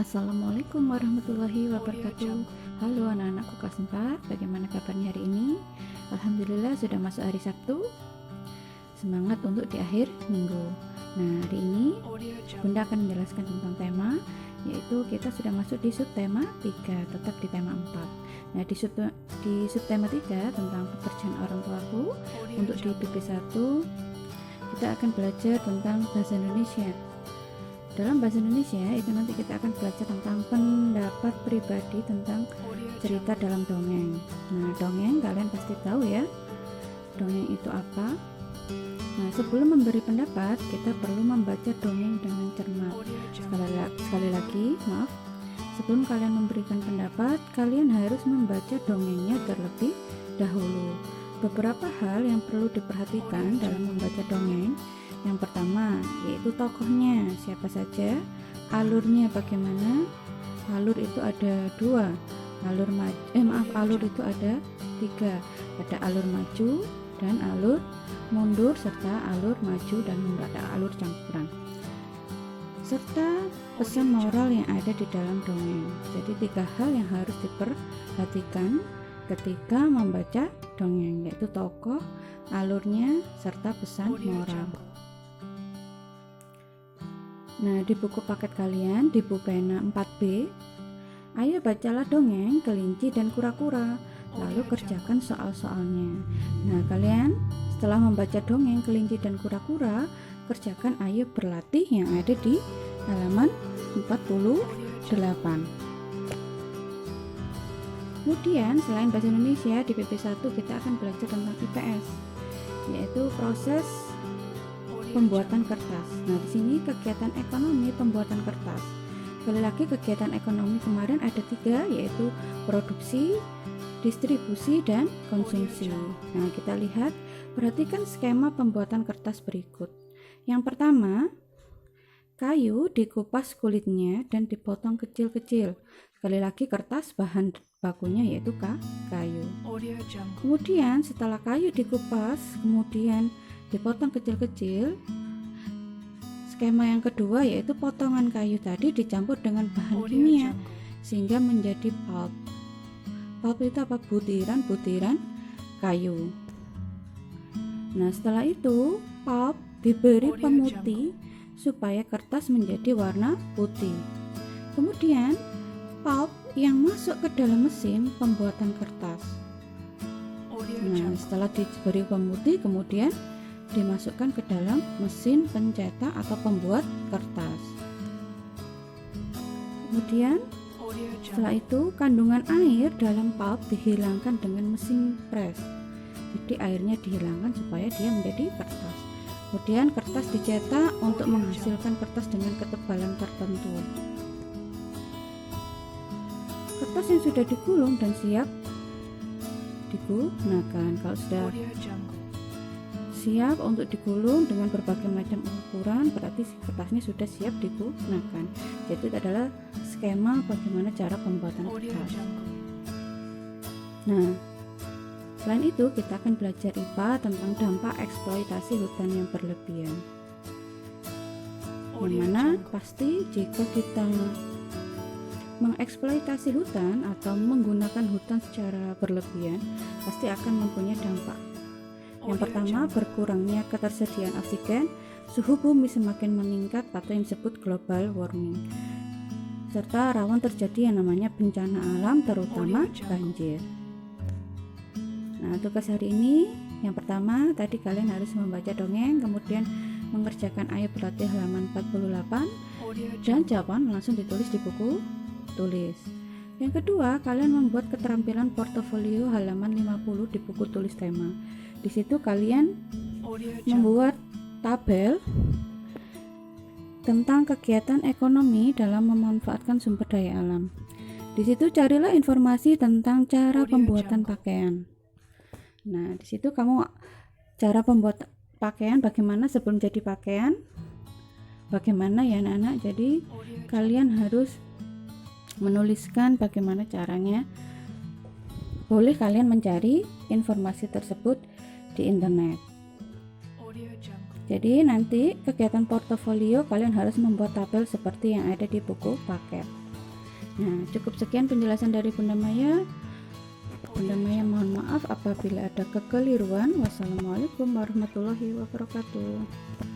Assalamualaikum warahmatullahi wabarakatuh. Halo anak-anakku kelas 4, bagaimana kabarnya hari ini? Alhamdulillah sudah masuk hari Sabtu. Semangat untuk di akhir minggu. Nah, hari ini Bunda akan menjelaskan tentang tema, yaitu kita sudah masuk di subtema 3, tetap di tema 4. Nah, di subtema 3 tentang pekerjaan orang tuaku, untuk di PP1 kita akan belajar tentang bahasa Indonesia. Dalam bahasa Indonesia itu nanti kita akan belajar tentang pendapat pribadi tentang cerita dalam dongeng. Nah, dongeng kalian pasti tahu ya, dongeng itu apa. Nah, sebelum memberi pendapat kita perlu membaca dongeng dengan cermat. Sekali lagi, maaf, sebelum kalian memberikan pendapat, kalian harus membaca dongengnya terlebih dahulu. Beberapa hal yang perlu diperhatikan dalam membaca dongeng. Yang pertama yaitu tokohnya siapa saja, alurnya bagaimana. Alur itu ada dua, alur itu ada tiga. Ada alur maju dan alur mundur, serta alur maju dan mundur, ada alur campuran, serta pesan moral yang ada di dalam dongeng. Jadi 3 hal yang harus diperhatikan ketika membaca dongeng, yaitu tokoh, alurnya, serta pesan moral. Nah, di buku paket kalian, di pulpena 4B, ayo bacalah dongeng Kelinci dan Kura-Kura, lalu kerjakan soal-soalnya. Nah, kalian setelah membaca dongeng Kelinci dan Kura-Kura, kerjakan ayo berlatih yang ada di halaman 48. Kemudian, selain bahasa Indonesia, di PP1 kita akan belajar tentang IPS, yaitu proses pembuatan kertas. Nah, di sini kegiatan ekonomi pembuatan kertas. Sekali lagi, kegiatan ekonomi kemarin ada 3, yaitu produksi, distribusi, dan konsumsi. Nah, kita lihat, perhatikan skema pembuatan kertas berikut. Yang pertama, kayu dikupas kulitnya dan dipotong kecil-kecil. Sekali lagi, kertas bahan bakunya yaitu kayu. Kemudian setelah kayu dikupas, kemudian dipotong kecil-kecil, skema yang kedua yaitu potongan kayu tadi dicampur dengan bahan kimia sehingga menjadi pulp. Pulp itu apa? Butiran-butiran kayu. Nah, setelah itu pulp diberi pemutih supaya kertas menjadi warna putih. Kemudian pulp yang masuk ke dalam mesin pembuatan kertas. Nah, setelah diberi pemutih, kemudian dimasukkan ke dalam mesin pencetak atau pembuat kertas. Kemudian setelah itu kandungan air dalam pulp dihilangkan dengan mesin press. Jadi airnya dihilangkan supaya dia menjadi kertas. Kemudian kertas dicetak untuk menghasilkan kertas dengan ketebalan tertentu. Kertas yang sudah digulung dan siap digunakan. Kalau sudah siap untuk digulung dengan berbagai macam ukuran, berarti kertasnya sudah siap digunakan. Jadi itu adalah skema bagaimana cara pembuatan kertas. Nah, selain itu kita akan belajar IPA tentang dampak eksploitasi hutan yang berlebihan. Yang mana pasti jika kita mengeksploitasi hutan atau menggunakan hutan secara berlebihan, pasti akan mempunyai dampak. Yang pertama, berkurangnya ketersediaan oksigen, suhu bumi semakin meningkat atau yang disebut global warming, serta rawan terjadi yang namanya bencana alam, terutama banjir. Nah, tugas hari ini yang pertama, tadi kalian harus membaca dongeng, kemudian mengerjakan ayo berlatih halaman 48, dan jawaban langsung ditulis di buku tulis. Yang kedua, kalian membuat keterampilan portofolio halaman 50 di buku tulis tema. Di situ kalian membuat tabel tentang kegiatan ekonomi dalam memanfaatkan sumber daya alam. Di situ carilah informasi tentang cara pembuatan pakaian. Nah, di situ kamu cara pembuat pakaian, bagaimana sebelum jadi pakaian, bagaimana ya anak-anak. Jadi kalian harus menuliskan bagaimana caranya. Boleh kalian mencari informasi tersebut di internet. Jadi nanti kegiatan portofolio kalian harus membuat tabel seperti yang ada di buku paket. Nah, cukup sekian penjelasan dari Bunda Maya. Bunda Maya mohon maaf apabila ada kekeliruan. Wassalamualaikum warahmatullahi wabarakatuh.